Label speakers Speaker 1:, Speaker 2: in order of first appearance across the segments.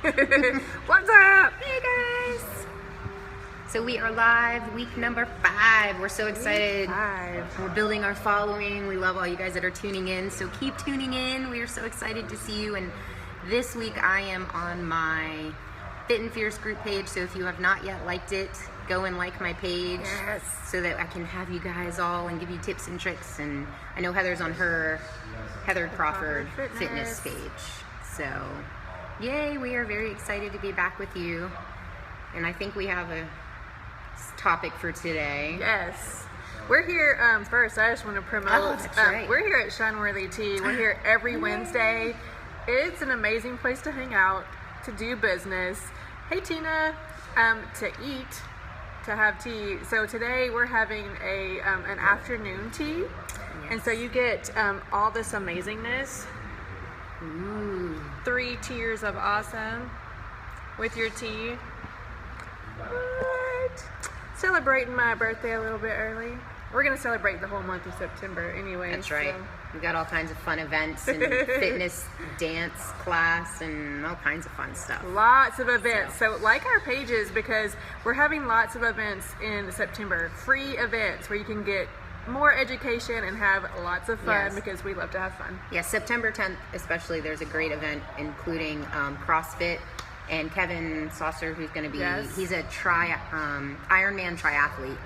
Speaker 1: What's up?
Speaker 2: Hey guys! So we are live, week number 5. We're so excited. We're building our following. We love all you guys that are tuning in. So keep tuning in. We are so excited to see you. And this week I am on my Fit and Fierce group page. So if you have not yet liked it, go and like my page.
Speaker 1: Yes.
Speaker 2: So that I can have you guys all and give you tips and tricks. And I know Heather's on her Heather Crawford fitness page. So yay, we are very excited to be back with you. And I think we have a topic for today.
Speaker 1: Yes. We're here, first, I just want to promote.
Speaker 2: Oh, that's right.
Speaker 1: We're here at Shineworthy Tea. We're here every Wednesday. It's an amazing place to hang out, to do business. Hey, Tina, to eat, to have tea. So today we're having an afternoon tea.
Speaker 2: Yes.
Speaker 1: And so you get all this amazingness.
Speaker 2: Ooh.
Speaker 1: 3 tiers of awesome with your tea. What? Celebrating my birthday a little bit early. We're going to celebrate the whole month of September anyway.
Speaker 2: That's right.
Speaker 1: So.
Speaker 2: We've got all kinds of fun events and fitness dance class and all kinds of fun stuff.
Speaker 1: Lots of events. So like our pages, because we're having lots of events in September. Free events where you can get more education and have lots of fun.
Speaker 2: Yes.
Speaker 1: Because we love to have fun.
Speaker 2: Yeah, September 10th especially, there's a great event including CrossFit and Kevin Saucer, who's going to be,
Speaker 1: Yes.
Speaker 2: he's a Ironman triathlete.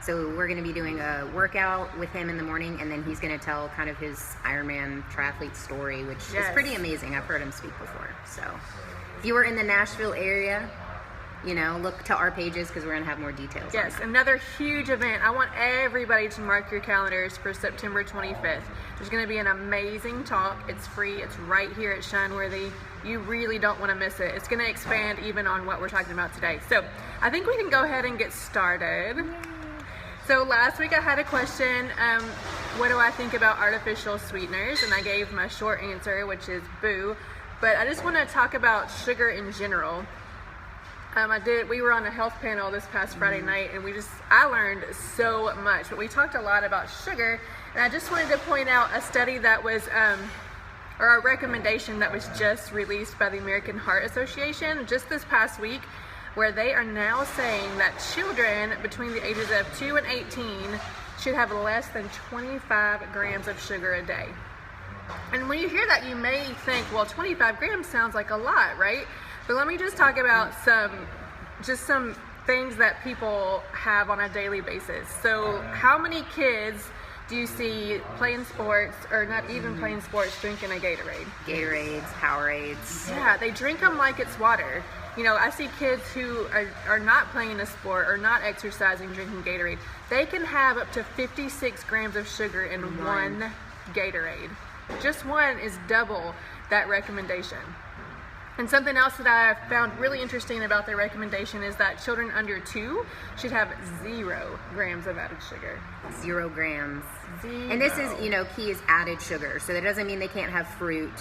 Speaker 2: So we're going to be doing a workout with him in the morning, and then he's going to tell kind of his Ironman triathlete story, which
Speaker 1: Yes.
Speaker 2: is pretty amazing. I've heard him speak before. So if you were in the Nashville area, you know, look to our pages because we're going to have more details.
Speaker 1: Yes,
Speaker 2: on that.
Speaker 1: another huge event. I want everybody to mark your calendars for September 25th. There's going to be an amazing talk. It's free. It's right here at Shineworthy. You really don't want to miss it. It's going to expand even on what we're talking about today. So I think we can go ahead and get started. Yay. So last week I had a question, what do I think about artificial sweeteners? And I gave my short answer, which is boo. But I just want to talk about sugar in general. We were on a health panel this past Friday night, and I learned so much. But we talked a lot about sugar, and I just wanted to point out a study that was, or a recommendation that was just released by the American Heart Association just this past week, where they are now saying that children between the ages of 2 and 18 should have less than 25 grams of sugar a day. And when you hear that, you may think, well, 25 grams sounds like a lot, right? But let me just talk about some things that people have on a daily basis. So how many kids do you see playing sports, or not even playing sports, drinking a Gatorade?
Speaker 2: Gatorades, Powerades.
Speaker 1: Yeah, they drink them like it's water. You know, I see kids who are not playing a sport or not exercising drinking Gatorade. They can have up to 56 grams of sugar in one Gatorade. Just one is double that recommendation. And something else that I found really interesting about their recommendation is that children under 2 should have 0 grams of added sugar.
Speaker 2: 0 grams.
Speaker 1: 0.
Speaker 2: And this is, you know, key is added sugar. So that doesn't mean they can't have fruit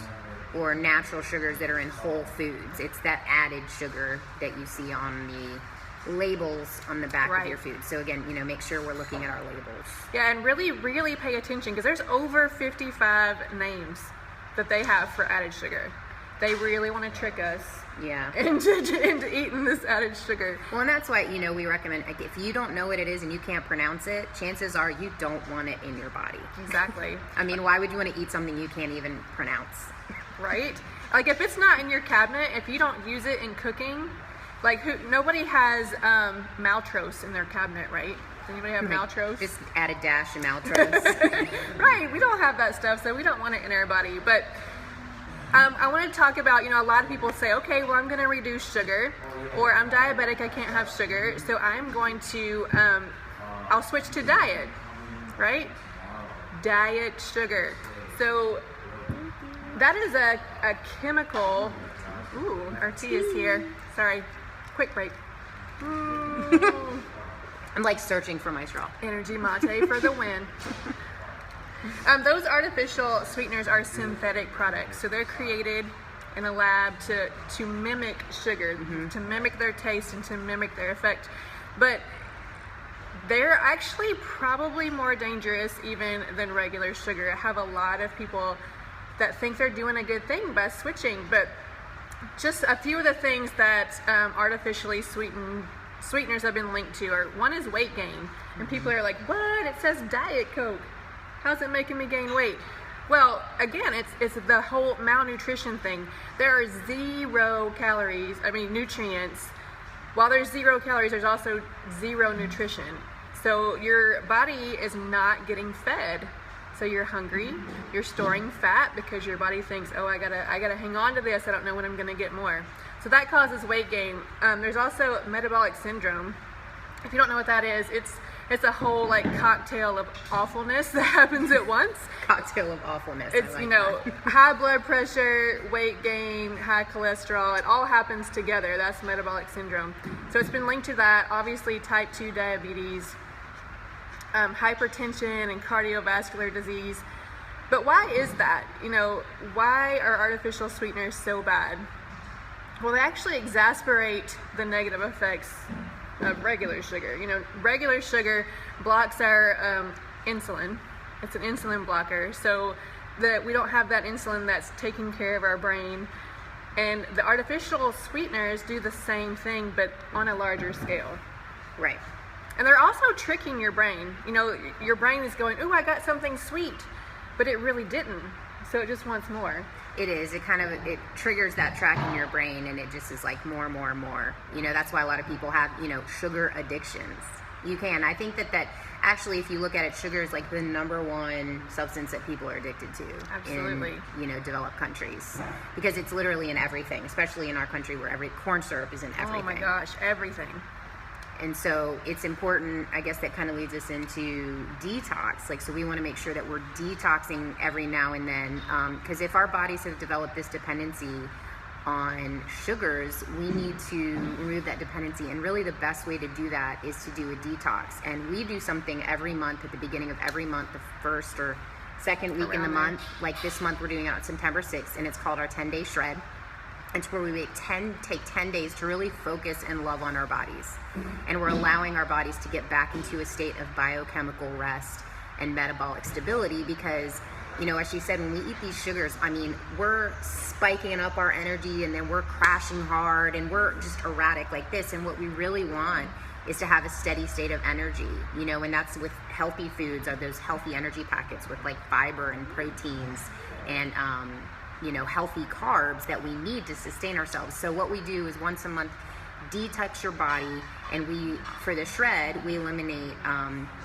Speaker 2: or natural sugars that are in whole foods. It's that added sugar that you see on the labels on the back of your food. So again, you know, make sure we're looking at our labels. Yeah,
Speaker 1: and really, really pay attention, because there's over 55 names that they have for added sugar. They really want to trick us into eating this added sugar.
Speaker 2: Well, and that's why, you know, we recommend, like, if you don't know what it is and you can't pronounce it, chances are you don't want it in your body.
Speaker 1: Exactly.
Speaker 2: I mean, why would you want to eat something you can't even pronounce?
Speaker 1: Right? Like, if it's not in your cabinet, if you don't use it in cooking, like, nobody has Maltose in their cabinet, right? Does anybody have Maltose?
Speaker 2: Just add a dash of Maltose.
Speaker 1: Right, we don't have that stuff, so we don't want it in our body. But I want to talk about, you know, a lot of people say, okay, well, I'm going to reduce sugar, or I'm diabetic, I can't have sugar, so I'm going to, I'll switch to diet, right? Diet sugar. So that is a chemical. Ooh, our tea is here. Sorry, quick break.
Speaker 2: I'm like searching for my straw.
Speaker 1: Energy mate for the win. Those artificial sweeteners are synthetic products, so they're created in a lab to mimic sugar, to mimic their taste and to mimic their effect. But they're actually probably more dangerous even than regular sugar. I have a lot of people that think they're doing a good thing by switching, but just a few of the things that artificially sweeteners have been linked to are, one is weight gain. And people are like, what? It says Diet Coke. How's it making me gain weight? Well, again, it's the whole malnutrition thing. There are 0 calories, nutrients. While there's 0 calories, there's also 0 nutrition. So your body is not getting fed. So you're hungry, you're storing fat because your body thinks, oh, I gotta hang on to this, I don't know when I'm gonna get more. So that causes weight gain. There's also metabolic syndrome. If you don't know what that is, it's a whole like cocktail of awfulness that happens at once.
Speaker 2: Cocktail of awfulness.
Speaker 1: It's, high blood pressure, weight gain, high cholesterol, it all happens together. That's metabolic syndrome. So it's been linked to that. Obviously type 2 diabetes, hypertension and cardiovascular disease. But why is that? Why are artificial sweeteners so bad? Well, they actually exacerbate the negative effects of regular sugar. Regular sugar blocks our insulin. It's an insulin blocker, so that we don't have that insulin that's taking care of our brain. And the artificial sweeteners do the same thing, but on a larger scale.
Speaker 2: Right.
Speaker 1: And they're also tricking your brain. Your brain is going, ooh, I got something sweet, but it really didn't. So it just wants more.
Speaker 2: It is. It triggers that track in your brain, and it just is like more and more and more. That's why a lot of people have, sugar addictions. I think that actually, if you look at it, sugar is like the #1 substance that people are addicted to.
Speaker 1: Absolutely.
Speaker 2: In, developed countries. Because it's literally in everything, especially in our country where corn syrup is in everything.
Speaker 1: Oh my gosh, everything.
Speaker 2: And so it's important, I guess that kind of leads us into detox. So we want to make sure that we're detoxing every now and then. Because if our bodies have developed this dependency on sugars, we need to remove that dependency. And really the best way to do that is to do a detox. And we do something every month at the beginning of every month, the first or second week in the month. Like this month we're doing it on September 6th, and it's called our 10-day shred. It's where we take 10 days to really focus and love on our bodies. And we're allowing our bodies to get back into a state of biochemical rest and metabolic stability because, as she said, when we eat these sugars, we're spiking up our energy and then we're crashing hard and we're just erratic like this. And what we really want is to have a steady state of energy, and that's with healthy foods, are those healthy energy packets with like fiber and proteins and, healthy carbs that we need to sustain ourselves. So what we do is once a month, detox your body, and for the shred, we eliminate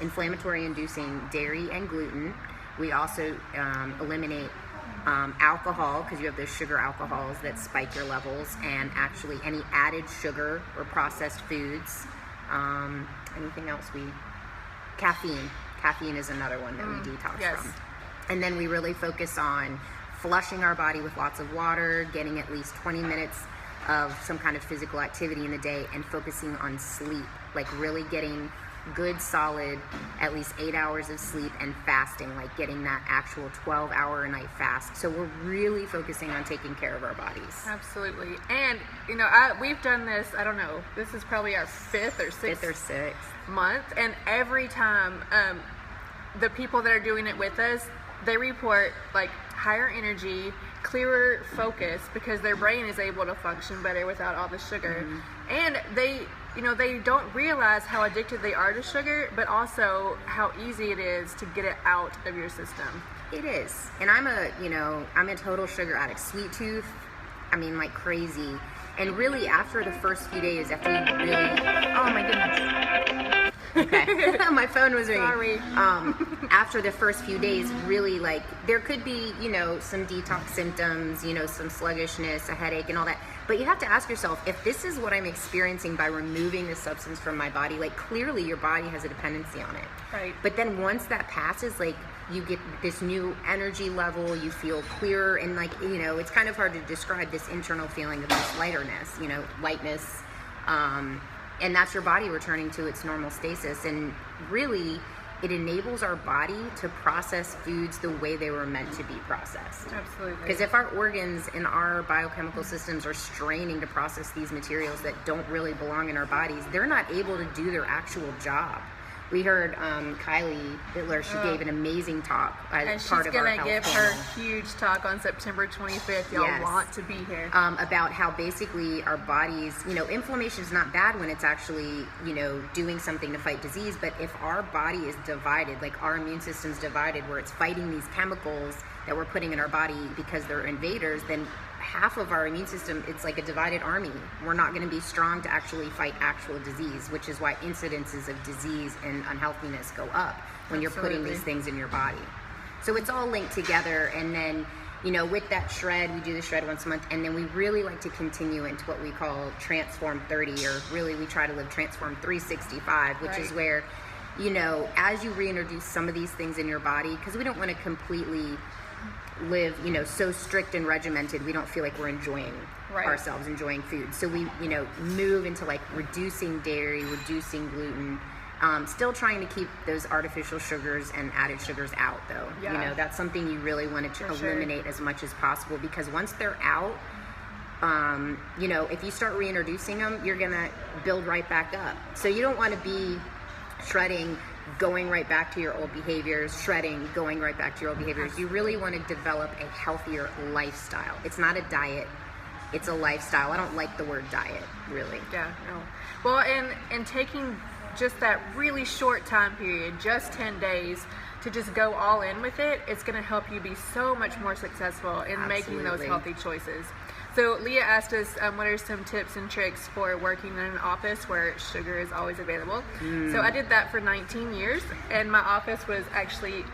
Speaker 2: inflammatory inducing dairy and gluten. We also eliminate alcohol, because you have those sugar alcohols that spike your levels, and actually any added sugar or processed foods. Anything else? Caffeine. Caffeine is another one that we detox from. And then we really focus on flushing our body with lots of water, getting at least 20 minutes of some kind of physical activity in the day, and focusing on sleep, like really getting good solid at least 8 hours of sleep, and fasting, like getting that actual 12-hour a night fast. So we're really focusing on taking care of our bodies.
Speaker 1: Absolutely. And we've done this, I don't know, this is probably our fifth or sixth month, and every time the people that are doing it with us, they report like higher energy, clearer focus, because their brain is able to function better without all the sugar. And they don't realize how addicted they are to sugar, but also how easy it is to get it out of your system.
Speaker 2: It is. And I'm a total sugar addict, sweet tooth, like crazy. And really after the first few days, after you really, oh my goodness. Okay. My phone was ringing.
Speaker 1: Sorry.
Speaker 2: After the first few days, really, like, there could be, some detox symptoms, some sluggishness, a headache and all that. But you have to ask yourself, if this is what I'm experiencing by removing this substance from my body, like, clearly your body has a dependency on it.
Speaker 1: Right.
Speaker 2: But then once that passes, like, you get this new energy level, you feel clearer, and like, it's kind of hard to describe this internal feeling of this lightness, and that's your body returning to its normal stasis. And really, it enables our body to process foods the way they were meant to be processed.
Speaker 1: Absolutely.
Speaker 2: Because if our organs and our biochemical systems are straining to process these materials that don't really belong in our bodies, they're not able to do their actual job. We heard Kylie Bittler, she gave an amazing talk as part of our health
Speaker 1: And she's going to give
Speaker 2: panel.
Speaker 1: her huge talk on September 25th. Y'all
Speaker 2: Yes.
Speaker 1: want to be here.
Speaker 2: About how basically our bodies, inflammation is not bad when it's actually, doing something to fight disease. But if our body is divided, like our immune system's divided, where it's fighting these chemicals that we're putting in our body because they're invaders, then half of our immune system, it's like a divided army. We're not going to be strong to actually fight actual disease, which is why incidences of disease and unhealthiness go up when you're putting these things in your body. So it's all linked together. And then, with that shred, we do the shred once a month, and then we really like to continue into what we call Transform 30, or really we try to live Transform 365, which is where, as you reintroduce some of these things in your body, because we don't want to completely live, so strict and regimented, we don't feel like we're enjoying ourselves, enjoying food. So we, move into like reducing dairy, reducing gluten, still trying to keep those artificial sugars and added sugars out though. That's something you really want to eliminate as much as possible, because once they're out, if you start reintroducing them, you're gonna build right back up. So you don't want to be shredding, going right back to your old behaviors, shredding, going right back to your old behaviors. You really want to develop a healthier lifestyle. It's not a diet, it's a lifestyle. I don't like the word diet, really.
Speaker 1: Yeah, no. Well, and taking just that really short time period, just 10 days, to just go all in with it, it's going to help you be so much more successful in making those healthy choices. So Leah asked us what are some tips and tricks for working in an office where sugar is always available. So I did that for 19 years, and my office was actually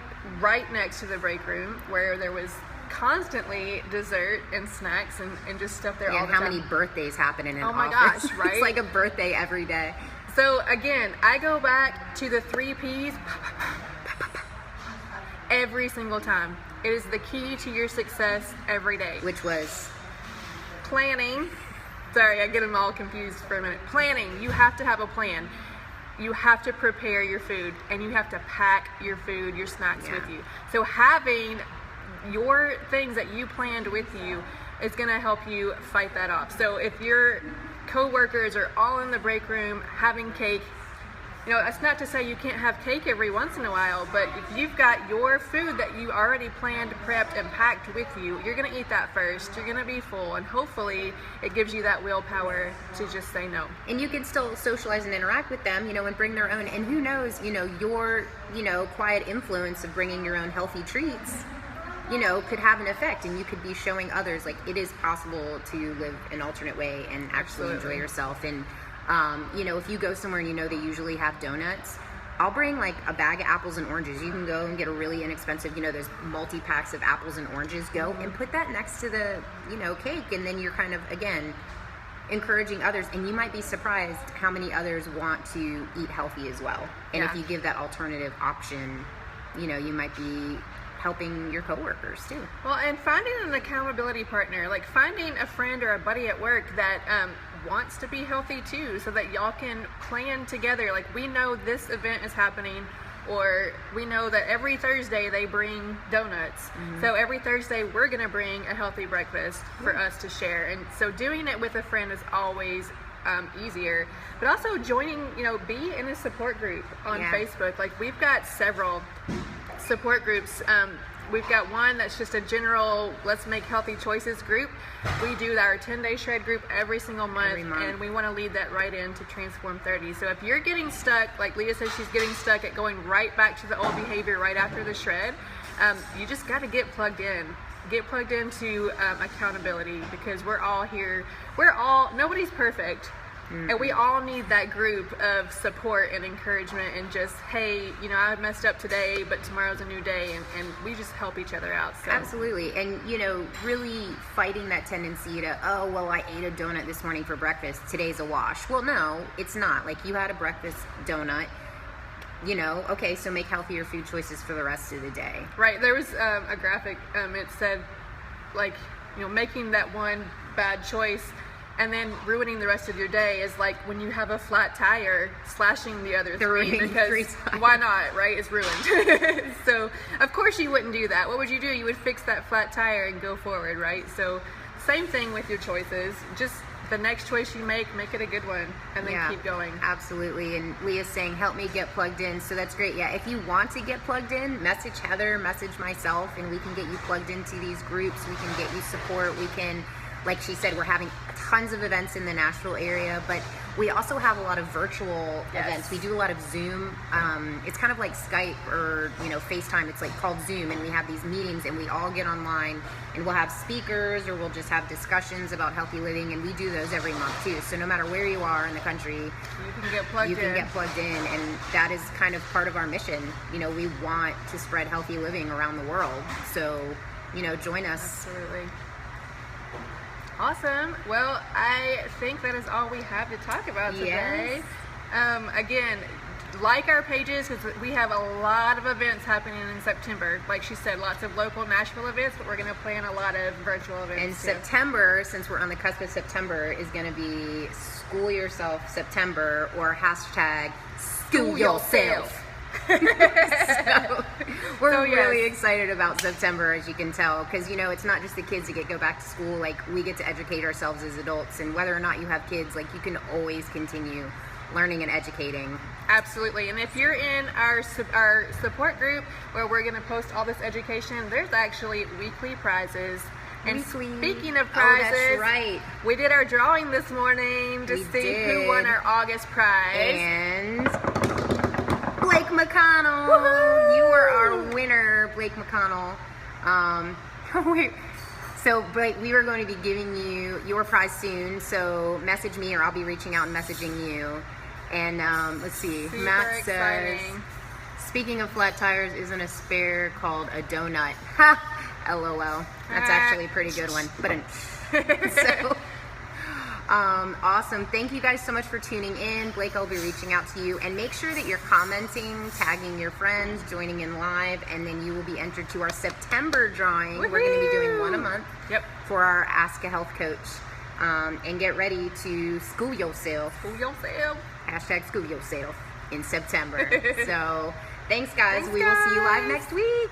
Speaker 1: right next to the break room, where there was constantly dessert and snacks and just stuff there all the time.
Speaker 2: And how many birthdays happen in an office?
Speaker 1: Oh my gosh, right?
Speaker 2: It's like a birthday every day.
Speaker 1: So again, I go back to the 3 Ps every single time. It is the key to your success every day.
Speaker 2: Which was?
Speaker 1: Planning. Sorry, I get them all confused for a minute. Planning. You have to have a plan. You have to prepare your food, and you have to pack your food, your snacks with you. So having your things that you planned with you is going to help you fight that off. So if your co-workers are all in the break room having cake, that's not to say you can't have cake every once in a while, but if you've got your food that you already planned, prepped, and packed with you, you're going to eat that first. You're going to be full, and hopefully it gives you that willpower to just say no.
Speaker 2: And you can still socialize and interact with them, and bring their own. And who knows, your, quiet influence of bringing your own healthy treats, could have an effect, and you could be showing others like it is possible to live an alternate way and actually enjoy yourself. And if you go somewhere and they usually have donuts, I'll bring like a bag of apples and oranges. You can go and get a really inexpensive, those multi-packs of apples and oranges. Go and put that next to the, cake, and then you're kind of, again, encouraging others. And you might be surprised how many others want to eat healthy as well. And if you give that alternative option, you might be helping your coworkers too.
Speaker 1: Well, and finding an accountability partner, like finding a friend or a buddy at work that wants to be healthy too, so that y'all can plan together. Like, we know this event is happening, or we know that every Thursday they bring donuts. So every Thursday we're going to bring a healthy breakfast for us to share. And so doing it with a friend is always easier. But also joining, be in a support group on Facebook. Like, we've got several support groups. We've got one that's just a general let's make healthy choices group. We do our 10-day shred group every single month, and we want to lead that right into Transform 30. So if you're getting stuck, like Leah says, she's getting stuck at going right back to the old behavior right after the shred, you just got to get plugged in. Get plugged into accountability, because we're all here. Nobody's perfect. And we all need that group of support and encouragement, and just, hey, I messed up today, but tomorrow's a new day, and we just help each other out. So.
Speaker 2: Absolutely. And, really fighting that tendency to, oh, well, I ate a donut this morning for breakfast, today's a wash. Well, no, it's not. Like, you had a breakfast donut, okay, so make healthier food choices for the rest of the day.
Speaker 1: Right. There was a graphic, it said, like, making that one bad choice and then ruining the rest of your day is like when you have a flat tire slashing the other three, because why not, right? It's ruined. So of course you wouldn't do that. What would you do? You would fix that flat tire and go forward, right? So same thing with your choices. Just the next choice you make it a good one, and then keep going.
Speaker 2: Absolutely. And Leah's saying, help me get plugged in. So that's great. Yeah, if you want to get plugged in, message Heather, message myself, and we can get you plugged into these groups. We can get you support. We can, like she said, we're having tons of events in the Nashville area, but we also have a lot of virtual events. We do a lot of Zoom. It's kind of like Skype or, you know, FaceTime. It's like called Zoom, and we have these meetings, and we all get online, and we'll have speakers, or we'll just have discussions about healthy living, and we do those every month too. So no matter where you are in the country,
Speaker 1: you can get plugged in,
Speaker 2: and that is kind of part of our mission. You know, we want to spread healthy living around the world. So, you know, join us.
Speaker 1: Absolutely. Awesome. Well, I think that is all we have to talk about today.
Speaker 2: Yes.
Speaker 1: Again, like our pages, because we have a lot of events happening in September. Like she said, lots of local Nashville events, but we're going to plan a lot of virtual events.
Speaker 2: And September, since we're on the cusp of September, is going to be School Yourself September, or hashtag School Yourself. So we're really excited about September, as you can tell, because, you know, it's not just the kids that go back to school. Like, we get to educate ourselves as adults, and whether or not you have kids, like, you can always continue learning and educating.
Speaker 1: Absolutely. And if you're in our support group where we're going to post all this education, there's actually weekly prizes. And speaking of prizes,
Speaker 2: that's right,
Speaker 1: we did our drawing this morning to see who won our August prize.
Speaker 2: And Blake McConnell, you are our winner, Blake McConnell. So Blake, we are going to be giving you your prize soon, so message me, or I'll be reaching out and messaging you. And let's see,
Speaker 1: Super
Speaker 2: Matt says, speaking of flat tires, isn't a spare called a donut? Ha! LOL. That's actually a pretty good one. But so awesome. Thank you guys so much for tuning in. Blake, I'll be reaching out to you, and make sure that you're commenting, tagging your friends, joining in live, and then you will be entered to our September drawing.
Speaker 1: Woo-hoo!
Speaker 2: We're going to be doing one a month.
Speaker 1: Yep.
Speaker 2: For our Ask a Health Coach. And get ready to school yourself.
Speaker 1: School yourself.
Speaker 2: Hashtag school yourself in September. So thanks guys. We will see you live next week.